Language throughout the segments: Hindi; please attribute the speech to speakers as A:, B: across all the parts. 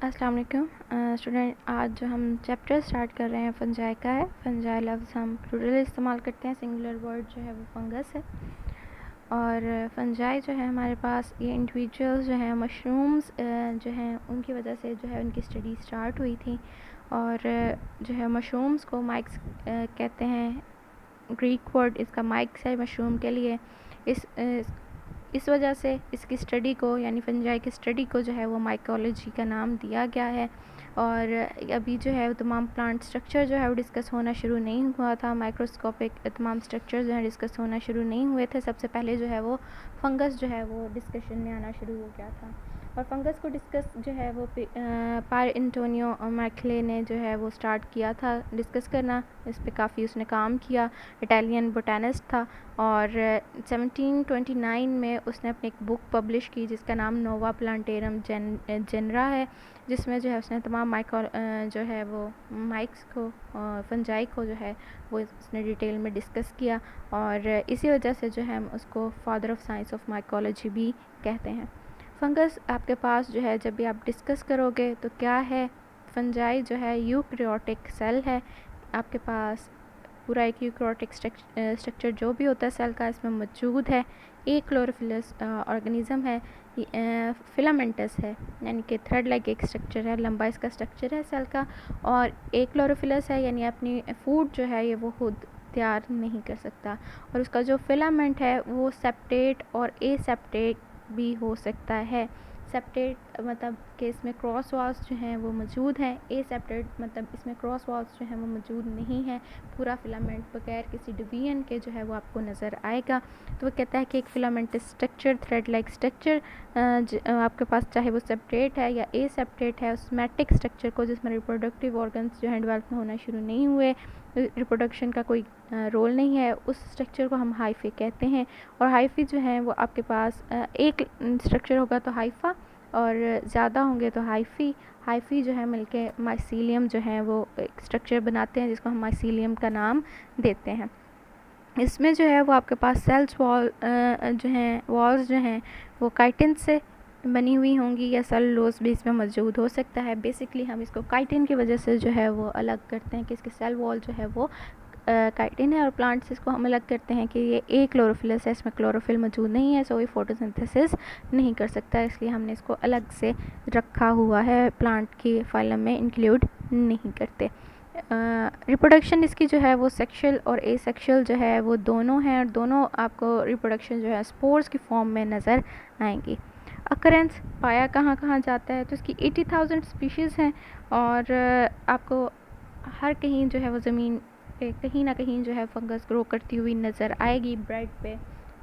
A: अस्सलाम वालेकुम स्टूडेंट। आज जो हम चैप्टर स्टार्ट कर रहे हैं फंजाई का है। फंजाई लफ्ज़ हम प्लूरल इस्तेमाल करते हैं, सिंगुलर वर्ड जो है वो फंगस है। और फंजाई जो है हमारे पास ये इंडिविजुअल्स जो हैं मशरूम्स जो हैं उनकी वजह से जो है उनकी स्टडी स्टार्ट हुई थी। और जो है मशरूम्स को माइक्स कहते हैं। ग्रीक वर्ड इसका माइक्स है मशरूम के लिए। इस वजह से इसकी स्टडी को यानी फंजाई की स्टडी को जो है वो माइकोलॉजी का नाम दिया गया है। और अभी जो है तमाम प्लांट स्ट्रक्चर जो है वो डिस्कस होना शुरू नहीं हुआ था। माइक्रोस्कोपिक तमाम स्ट्रक्चर जो है डिस्कस होना शुरू नहीं हुए थे। सबसे पहले जो है वो फंगस जो है वो डिस्कशन में आना शुरू हो गया था। और फंगस को डिस्कस जो है वो पार एंटोनियो मैकले ने जो है वो स्टार्ट किया था डिस्कस करना। इस पे काफ़ी उसने काम किया। इटालियन बोटानिस्ट था। और 1729 में उसने अपनी एक बुक पब्लिश की जिसका नाम नोवा प्लांटेरम जेनरा है, जिसमें जो है उसने तमाम जो है वो माइक्स को फंजाई को जो है वो उसने डिटेल में डिस्कस किया। और इसी वजह से जो है हम उसको father of science of mycology भी कहते हैं। फंगस आपके पास जो है जब भी आप डिस्कस करोगे तो क्या है, फंजाई जो है यूकैरियोटिक सेल है। आपके पास पूरा एक यूकैरियोटिक स्ट्रक्चर जो भी होता है सेल का इसमें मौजूद है। एक क्लोरोफिलस ऑर्गेनिज्म है, फिलामेंटस है यानी कि थ्रेड लाइक एक स्ट्रक्चर है, लंबा इसका स्ट्रक्चर है सेल का। और एक क्लोरोफिलस है यानी अपनी फूड जो है ये वो खुद तैयार नहीं कर सकता। और उसका जो फिलामेंट है वो सेप्टेट और एसेप्टेट भी हो सकता है। सेप्टेट मतलब कि इसमें क्रॉस वॉल्स जो हैं वो मौजूद हैं। एसेप्टेट मतलब इसमें क्रॉस वॉल्स जो हैं वो मौजूद नहीं हैं। पूरा फिलामेंट बगैर किसी डिवीजन के जो है वो आपको नज़र आएगा। तो वो कहता है कि एक filament structure thread like structure आपके पास चाहे वो सेप्टेट है या एसेप्टेट है, उसमेटिक स्ट्रक्चर को जिसमें रिप्रोडक्टिव ऑर्गन्स जो हैं डेवलप होना शुरू नहीं हुए, रिप्रोडक्शन का कोई रोल नहीं है, उस स्ट्रक्चर को हम हाइफे कहते हैं। और हाइफी जो है वो आपके पास एक स्ट्रक्चर होगा तो हाइफा, और ज़्यादा होंगे तो हाइफी। हाइफी जो है मिलके माइसीलियम जो है वो एक स्ट्रक्चर बनाते हैं जिसको हम माइसीलियम का नाम देते हैं। इसमें जो है वो आपके पास सेल्स वॉल जो हैं वॉल्स जो हैं वो काइटिन से बनी हुई होंगी या सेलुलोज भी इसमें मौजूद हो सकता है। बेसिकली हम इसको काइटिन की वजह से जो है वो अलग करते हैं कि इसके सेल वॉल जो है वो काइटिन है। और प्लांट्स इसको हम अलग करते हैं कि ये एक क्लोरोफिलस है, इसमें क्लोरोफिल मौजूद नहीं है, सो ये फोटोसिंथेसिस नहीं कर सकता, इसलिए हमने इसको अलग से रखा हुआ है, प्लांट की फाइलम में इंक्लूड नहीं करते। रिप्रोडक्शन इसकी जो है वो सेक्शुअल और एसेक्शुअल जो है वो दोनों हैं, और दोनों आपको रिप्रोडक्शन जो है स्पोर्स की फॉर्म में नज़र आएंगी। अकरेंस पाया कहाँ कहाँ जाता है, तो इसकी 80,000 स्पीशीज़ हैं। और आपको हर कहीं जो है वो ज़मीन पे कहीं ना कहीं जो है फंगस ग्रो करती हुई नज़र आएगी। ब्रेड पे,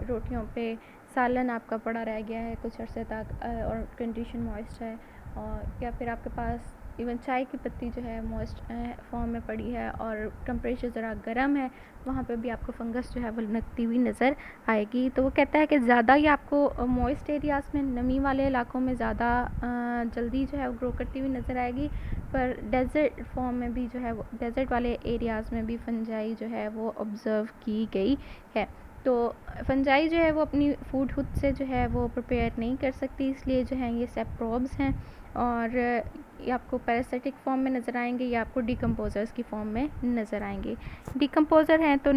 A: रोटियों पे, सालन आपका पड़ा रह गया है कुछ अरसे तक और कंडीशन मॉइस्ट है। और या फिर आपके पास इवन चाय की पत्ती जो है मॉइस्ट फॉर्म में पड़ी है और टेम्परेचर ज़रा गर्म है, वहाँ पे भी आपको फंगस जो है वो लगती हुई नज़र आएगी। तो वो कहता है कि ज़्यादा ही आपको मॉइस्ट एरियाज़ में, नमी वाले इलाकों में ज़्यादा जल्दी जो है वो ग्रो करती हुई नज़र आएगी। पर डेजर्ट फॉर्म में भी जो है वो डेजर्ट वाले एरियाज़ में भी फंजाई जो है वो ऑब्ज़र्व की गई है। तो फंजाई जो है वो अपनी फूड खुद से जो है वो प्रिपेयर नहीं कर सकती, इसलिए जो है ये सेप्रोब्स हैं। और ये आपको पैरासिटिक फॉर्म में नज़र आएंगे या आपको डिकम्पोज़र्स की फॉर्म में नज़र आएंगे। डिकम्पोज़र हैं तो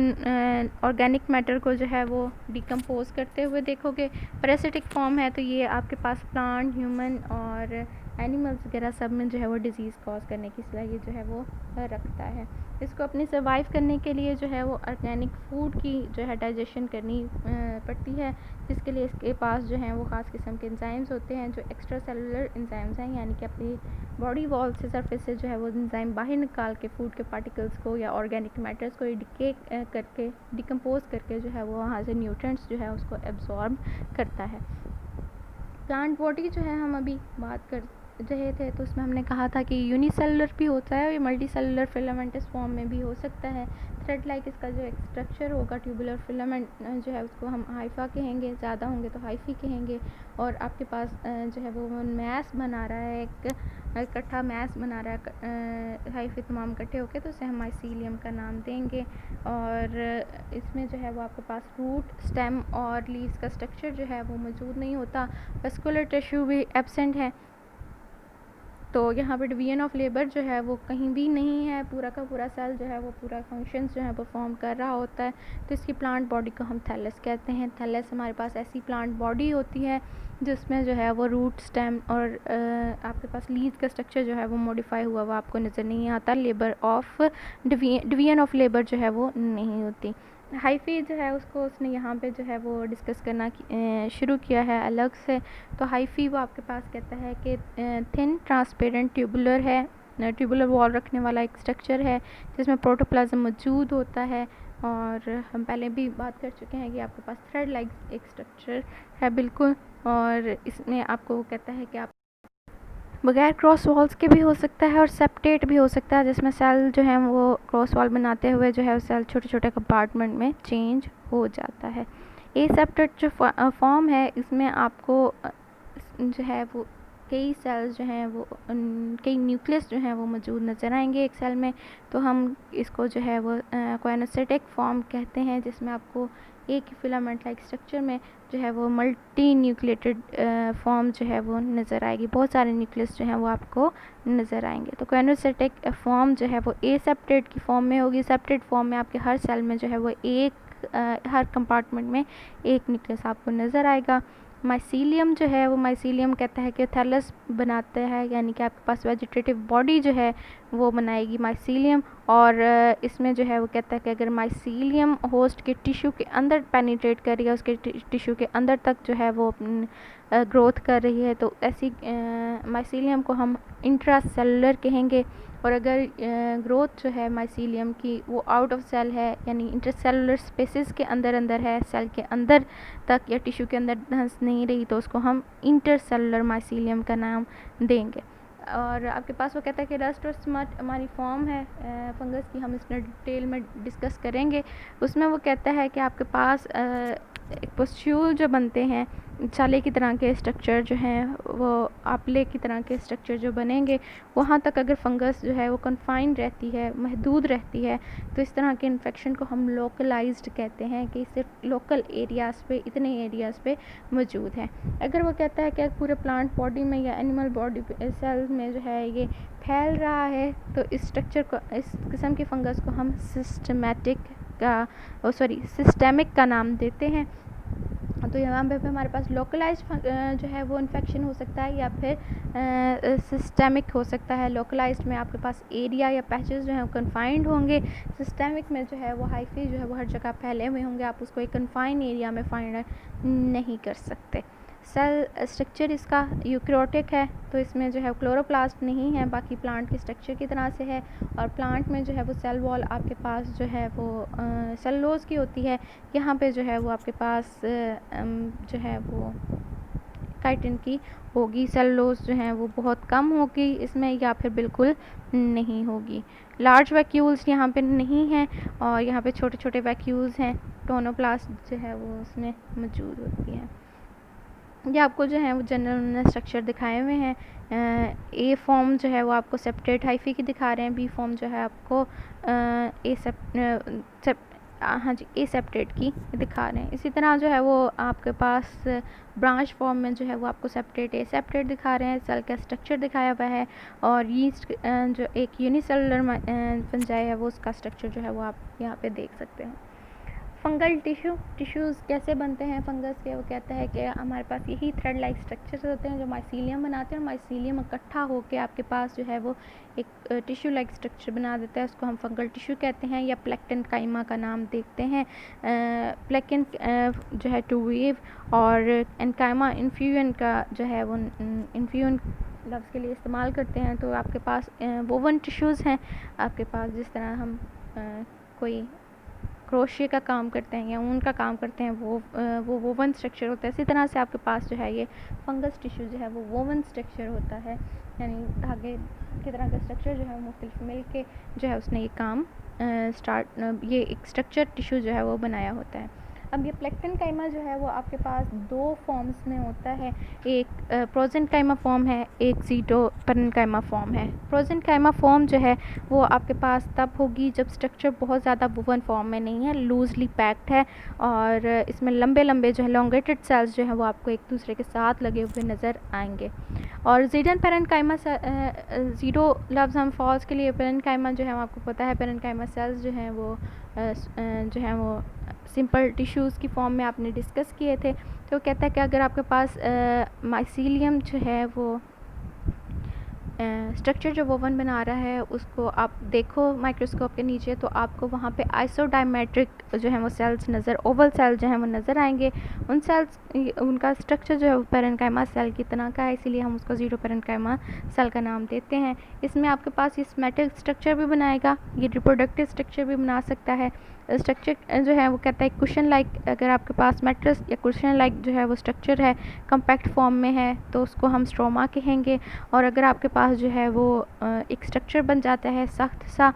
A: ऑर्गेनिक मैटर को जो है वो डिकम्पोज़ करते हुए देखोगे। पैरासिटिक फॉर्म है तो ये आपके पास प्लांट, ह्यूमन और एनिमल्स वगैरह सब में जो है वो डिज़ीज़ कॉज करने की सलाहियत जो है वो रखता है। इसको अपनी सर्वाइव करने के लिए जो है वो ऑर्गेनिक फूड की जो है डाइजेशन करनी पड़ती है, जिसके लिए इसके पास जो है वो ख़ास किस्म के एंजाइम्स होते हैं जो एक्स्ट्रा सेलुलर एंजाइम्स हैं, यानी कि अपनी बॉडी वॉल से सरफेस से जो है वो एंजाइम बाहर निकाल के फूड के पार्टिकल्स को या ऑर्गेनिक मैटर्स को डिके करके डिकम्पोज करके जो है वो वहाँ से न्यूट्रिएंट्स जो है उसको एब्जॉर्ब करता है। प्लांट बॉडी जो है हम अभी बात कर रहे थे तो उसमें हमने कहा था कि यूनिसेलुलर भी होता है और ये मल्टी सेलुलर फिलामेंटस फॉर्म में भी हो सकता है। थ्रेड लाइक इसका जो एक स्ट्रक्चर होगा ट्यूबुलर फिलामेंट जो है उसको हम हाइफा कहेंगे, ज़्यादा होंगे तो हाइफी कहेंगे। और आपके पास जो है वो मैस बना रहा है, एक इकट्ठा मैस बना रहा है हाइफी तमाम इकट्ठे होके, तो उसे हम माइसीलियम का नाम देंगे। और इसमें जो है वो आपके पास रूट, स्टेम और लीव्स का स्ट्रक्चर जो है वो मौजूद नहीं होता। वेस्कुलर टिश्यू भी एब्सेंट है। तो यहाँ पे डिवीजन ऑफ लेबर जो है वो कहीं भी नहीं है, पूरा का पूरा सेल जो है वो पूरा फंक्शंस जो है परफॉर्म कर रहा होता है। तो इसकी प्लांट बॉडी को हम थैलस कहते हैं। थैलस हमारे पास ऐसी प्लांट बॉडी होती है जिसमें जो है वो रूट, स्टेम और आपके पास लीज का स्ट्रक्चर जो है वो मॉडिफाई हुआ हुआ आपको नज़र नहीं आता। Labour of division of labour जो है वो नहीं होती। हाइफी जो है उसको उसने यहाँ पे जो है वो डिस्कस करना शुरू किया है अलग से। तो हाइफी वो आपके पास कहता है कि थिन ट्रांसपेरेंट ट्यूबुलर है, ट्यूबुलर वॉल रखने वाला एक स्ट्रक्चर है जिसमें प्रोटोप्लाज्म मौजूद होता है। और हम पहले भी बात कर चुके हैं कि आपके पास थ्रेड लाइक एक स्ट्रक्चर है बिल्कुल, और इसमें आपको वो कहता है कि आप बगैर क्रॉस वॉल्स के भी हो सकता है और सेप्टेट भी हो सकता है, जिसमें सेल जो है वो क्रॉस वॉल बनाते हुए जो है सेल छोटे छोटे कंपार्टमेंट में चेंज हो जाता है। ए सेप्टेट जो फॉर्म है इसमें आपको जो है वो कई सेल्स जो हैं वो कई न्यूक्लियस जो हैं वो मौजूद नज़र आएंगे एक सेल में। तो हम इसको जो है वो कोएनोसिटिक फॉर्म कहते हैं, जिसमें आपको एक ही फिलामेंट लाइक स्ट्रक्चर में जो है वो मल्टी न्यूक्लिएटेड फॉर्म जो है वो नज़र आएगी, बहुत सारे न्यूक्लियस जो हैं वो आपको नज़र आएंगे। तो कोएनोसिटिक फॉर्म जो है वो ए सेप्टेट की फॉर्म में होगी। सेप्टेट फॉर्म में आपके हर सेल में जो है वो हर कंपार्टमेंट में एक न्यूक्लियस आपको नज़र आएगा। माइसीलियम जो है वो माइसीलियम कहता है कि थैलस बनाता है, यानी कि आपके पास वेजिटेटिव बॉडी जो है वो बनाएगी माइसीलियम। और इसमें जो है वो कहता है कि अगर माइसीलियम होस्ट के टिश्यू के अंदर पेनिट्रेट कर रही है, उसके टिश्यू के अंदर तक जो है वो ग्रोथ कर रही है, तो ऐसी माइसीलियम को हम इंट्रासेलुलर कहेंगे। और अगर ग्रोथ जो है माइसीलियम की वो आउट ऑफ सेल है, यानी इंटरसेलुलर स्पेसेस के अंदर अंदर है, सेल के अंदर तक या टिश्यू के अंदर धंस नहीं रही, तो उसको हम इंटरसेलुलर माइसीलियम का नाम देंगे। और आपके पास वो कहता है कि रस्ट और स्मट हमारी फॉर्म है फंगस की, हम इसमें डिटेल में डिस्कस करेंगे। उसमें वो कहता है कि आपके पास एक पस्ट्यूल जो बनते हैं, छाले की तरह के स्ट्रक्चर जो हैं वो आपले की तरह के स्ट्रक्चर जो बनेंगे, वहाँ तक अगर फंगस जो है वो कन्फाइंड रहती है, महदूद रहती है, तो इस तरह के इन्फेक्शन को हम लोकलाइज्ड कहते हैं कि सिर्फ लोकल एरियाज़ पे, इतने एरियाज़ पे मौजूद हैं। अगर वो कहता है कि पूरे प्लांट बॉडी में या एनिमल बॉडी सेल्स में जो है ये फैल रहा है, तो इस स्ट्रक्चर को, इस किस्म के फंगस को हम सिस्टेमिक का नाम देते हैं। तो यहाँ पे हमारे पास लोकलाइज्ड जो है वो इन्फेक्शन हो सकता है या फिर सिस्टेमिक हो सकता है। लोकलाइज्ड में आपके पास एरिया या पैचेस जो हैं वो कन्फाइंड होंगे। सिस्टेमिक में जो है वो हाइफी जो है वो हर जगह फैले हुए होंगे, आप उसको एक कन्फाइंड एरिया में फाइंड नहीं कर सकते। सेल स्ट्रक्चर इसका यूकैरियोटिक है, तो इसमें जो है क्लोरोप्लास्ट नहीं है, बाकी प्लांट के स्ट्रक्चर की तरह से है। और प्लांट में जो है वो सेल वॉल आपके पास जो है वो सेलुलोज की होती है। यहाँ पे जो है वो आपके पास जो है वो काइटिन की होगी। सेलुलोज जो है वो बहुत कम होगी इसमें या फिर बिल्कुल नहीं होगी। लार्ज वैक्यूल्स यहाँ पे नहीं हैं और यहाँ पे छोटे छोटे वैक्यूल्स हैं। टोनोप्लास्ट जो है वो उसमें मौजूद होती है। ये आपको जो है वो जनरल स्ट्रक्चर दिखाए हुए हैं। ए फॉर्म जो है वो आपको सेपरेट हाइफी की दिखा रहे हैं। बी फॉर्म जो है आपको ए सेपरेट की दिखा रहे हैं। इसी तरह जो है वो आपके पास ब्रांच फॉर्म में जो है वो आपको सेपरेट ए सेपरेट दिखा रहे हैं। सेल का स्ट्रक्चर दिखाया हुआ है और यीस्ट जो एक यूनिसेलुलर फंजाई है वो उसका स्ट्रक्चर जो है वो आप यहाँ पे देख सकते हैं। फंगल टिश्यूज़ कैसे बनते हैं फंगस के? वो कहता है कि हमारे पास यही थ्रेड लाइक स्ट्रक्चर्स होते हैं जो माइसीलियम बनाते हैं, और माइसीलियम इकट्ठा होकर आपके पास जो है वो एक टिश्यू लाइक स्ट्रक्चर बना देता है। उसको हम फंगल टिश्यू कहते हैं या प्लेक्टन काइमा का नाम देखते हैं। प्लेक्टन जो है टू वेव और एनकाइमा इन्फ्यूजन का जो है वो इन्फ्यूजन लफ्ज़ के लिए इस्तेमाल करते हैं। तो आपके पास वोवन टिश्यूज़ हैं आपके पास, जिस तरह हम कोई क्रोशिया का काम करते हैं या ऊन का काम करते हैं, वो वोवन स्ट्रक्चर होता है। इसी तरह से आपके पास जो है ये फंगस टिश्यू जो है वो वोवन स्ट्रक्चर होता है, यानी धागे की तरह का स्ट्रक्चर जो है मुख्तलिफ मिल के जो है उसने ये काम ये एक स्ट्रक्चर टिश्यू जो है वो बनाया होता है। अब ये प्लेक्टेनकाइमा जो है वो आपके पास दो फॉर्म्स में होता है, एक प्रोजेंकाइमा फॉर्म है, एक ज़ीटोपेरेन्काइमा फॉर्म है। प्रोजेंकाइमा फॉर्म जो है वो आपके पास तब होगी जब स्ट्रक्चर बहुत ज़्यादा वुवन फॉर्म में नहीं है, लूजली पैक्ड है, और इसमें लंबे लंबे जो है लॉन्गेटेड सेल्स जो है वो आपको एक दूसरे के साथ लगे हुए नज़र आएंगे। और ज़ीटोपेरेन्काइमा ज़ीरो लफ्ज़ हम फॉल्स के लिए पेरेन्काइमा जो है आपको पता है, पेरेन्काइमा सेल्स जो हैं वो जो है वो सिंपल टिश्यूज़ की फॉर्म में आपने डिस्कस किए थे। तो कहता है कि अगर आपके पास माइसीलियम जो है वो स्ट्रक्चर जो वोवन बना रहा है उसको आप देखो माइक्रोस्कोप के नीचे, तो आपको वहाँ पे आइसोडायमेट्रिक जो है वो सेल्स नज़र, ओवल सेल जो है वो नज़र आएंगे। उन सेल्स उनका स्ट्रक्चर जो है वो पेरेन्काइमा सेल की तरह का है, इसीलिए हम उसको ज़ीरो पेरेन्काइमा सेल का नाम देते हैं। इसमें आपके पास ये सोमैटिक स्ट्रक्चर भी बनाएगा, ये रिप्रोडक्टिव स्ट्रक्चर भी बना सकता है। स्ट्रक्चर जो है वो कहता है कुशन लाइक, अगर आपके पास मैट्रिक्स या कुशन लाइक जो है वो स्ट्रक्चर है, कम्पैक्ट फॉर्म में है, तो उसको हम स्ट्रोमा कहेंगे। और अगर आपके पास जो है वो एक स्ट्रक्चर बन जाता है सख्त सा,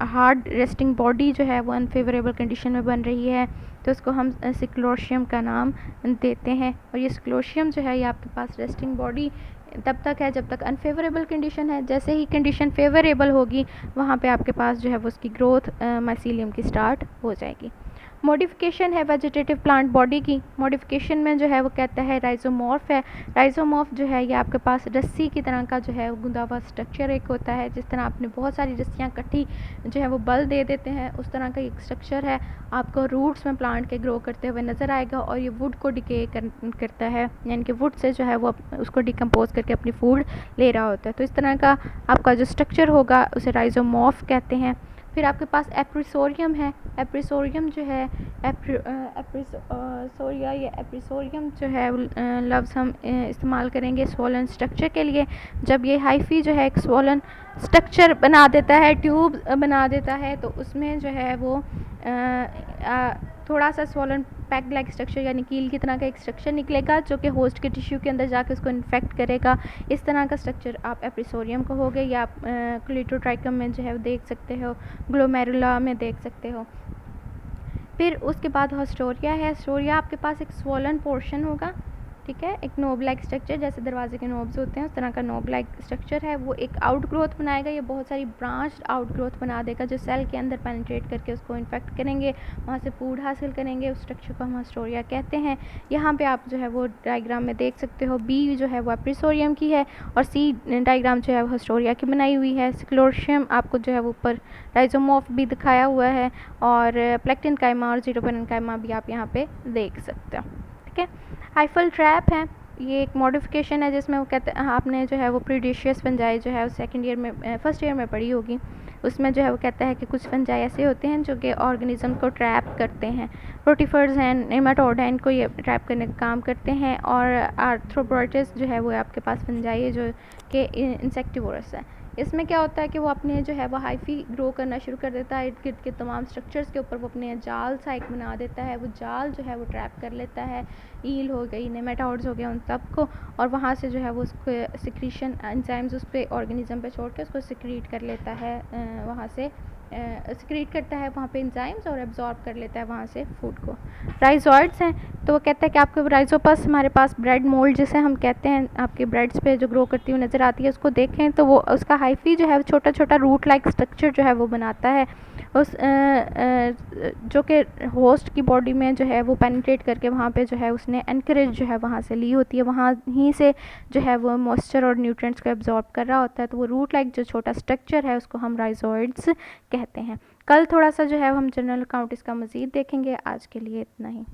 A: हार्ड रेस्टिंग बॉडी जो है वो अनफेवरेबल कंडीशन में बन रही है, तो उसको हम स्क्लेरोशियम का नाम देते हैं। और ये स्क्लेरोशियम जो है ये आपके पास रेस्टिंग बॉडी तब तक है जब तक अनफेवरेबल कंडीशन है। जैसे ही कंडीशन फेवरेबल होगी वहाँ पे आपके पास जो है वो उसकी ग्रोथ माइसीलियम की स्टार्ट हो जाएगी। मॉडिफिकेशन है वेजिटेटिव प्लांट बॉडी की। मॉडिफिकेशन में जो है वो कहता है राइजोमॉर्फ है। राइजोमॉर्फ जो है ये आपके पास रस्सी की तरह का जो है गुंदा हुआ स्ट्रक्चर एक होता है, जिस तरह आपने बहुत सारी रस्सियाँ इकट्ठी जो है वो बल दे देते हैं, उस तरह का एक स्ट्रक्चर है। आपको रूट्स में प्लांट के ग्रो करते हुए नज़र आएगा, और ये वुड को डिके करता है, यानी कि वुड से जो है वो उसको डिकम्पोज करके अपनी फूड ले रहा होता है। तो इस तरह का आपका जो स्ट्रक्चर होगा उसे राइजोमॉर्फ कहते हैं। फिर आपके पास एप्रिसोरियम है। एप्रिसोरियम जो है एप्रिसोरिया या एप्रिसोरियम जो है लफ्ज़ हम इस्तेमाल करेंगे स्वोलन स्ट्रक्चर के लिए। जब ये हाइफी जो है एक स्वोलन स्ट्रक्चर बना देता है, ट्यूब बना देता है, तो उसमें जो है वो थोड़ा सा स्वोलन पैक्ड लाइक स्ट्रक्चर यानी कील की तरह का एक स्ट्रक्चर निकलेगा, जो कि होस्ट के टिश्यू के अंदर जाकर उसको इन्फेक्ट करेगा। इस तरह का स्ट्रक्चर आप एप्रिसोरियम कहोगे, या आप क्लीटोट्राइकम में जो है वो देख सकते हो, ग्लोमेरुला में देख सकते हो। फिर उसके बाद हिस्टोरिया है। हिस्टोरिया आपके पास एक स्वोलन पोर्शन होगा, ठीक है, एक नोब लाइक स्ट्रक्चर, जैसे दरवाजे के नोब्स होते हैं उस तरह का नोब लाइक स्ट्रक्चर है। वो एक आउट ग्रोथ बनाएगा, ये बहुत सारी ब्रांच आउट ग्रोथ बना देगा जो सेल के अंदर पेनिट्रेट करके उसको इन्फेक्ट करेंगे, वहाँ से फूड हासिल करेंगे। उस स्ट्रक्चर को हम हिस्टोरिया कहते हैं। यहाँ पे आप जो है वो डायग्राम में देख सकते हो, बी जो है वो एप्रिसोरियम की है और सी डायग्राम जो है वो हिस्टोरिया की बनाई हुई है। स्क्लेरोशियम आपको जो है वो ऊपर राइजोमॉर्फ भी दिखाया हुआ है, और प्लेक्टेनकाइमा और ज़ीटोपेरेन्काइमा भी आप यहाँ पे देख सकते हो, ठीक है। हाइफल ट्रैप है, ये एक मॉडिफिकेशन है जिसमें वो कहते हैं, आपने जो है वो प्रीडिशियस फंजाई जो है सेकंड ईयर में फर्स्ट ईयर में पढ़ी होगी, उसमें जो है वो कहता है कि कुछ फंजाई ऐसे होते हैं जो कि ऑर्गेनिज्म को ट्रैप करते हैं। रोटिफर्स हैं, नेमाटोड हैं, इनको ये ट्रैप करने का काम करते हैं। और आर्थ्रोपोड्स जो है वो आपके पास फंजाई है जो कि इंसेक्टिवोरस है। इसमें क्या होता है कि वो अपने जो है वो हाइफी ग्रो करना शुरू कर देता है, इर्द गिर्द के तमाम स्ट्रक्चर्स के ऊपर वो अपने जाल सा एक बना देता है। वो जाल जो है वो ट्रैप कर लेता है, ईल हो गई, नेमाटोड्स हो गए, उन सबको, और वहाँ से जो है वो उसको सिक्रीशन एंजाइम्स उस पर ऑर्गेनिज्म पे छोड़ के उसको सिक्रीट कर लेता है, वहाँ से सिक्रीट करता है वहाँ पे एंजाइम्स, और एब्जॉर्ब कर लेता है वहाँ से फूड को। राइजोइड्स हैं, तो वो कहता है कि आपके राइजोपस हमारे पास ब्रेड मोल्ड जिसे हम कहते हैं, आपके ब्रेड्स पे जो ग्रो करती हुई नज़र आती है, उसको देखें तो वो उसका हाइफी जो है छोटा छोटा रूट लाइक स्ट्रक्चर जो है वो बनाता है, उस जो कि होस्ट की बॉडी में जो है वो पेनिट्रेट करके वहाँ पे जो है उसने एनकरेज जो है वहाँ से ली होती है, वहाँ ही से जो है वो मॉइस्चर और न्यूट्रिएंट्स को एब्जॉर्ब कर रहा होता है। तो वो रूट लाइक जो छोटा स्ट्रक्चर है उसको हम राइजोइड्स कहते हैं। कल थोड़ा सा जो है हम जनरल अकाउंट इसका मज़ीद देखेंगे। आज के लिए इतना ही।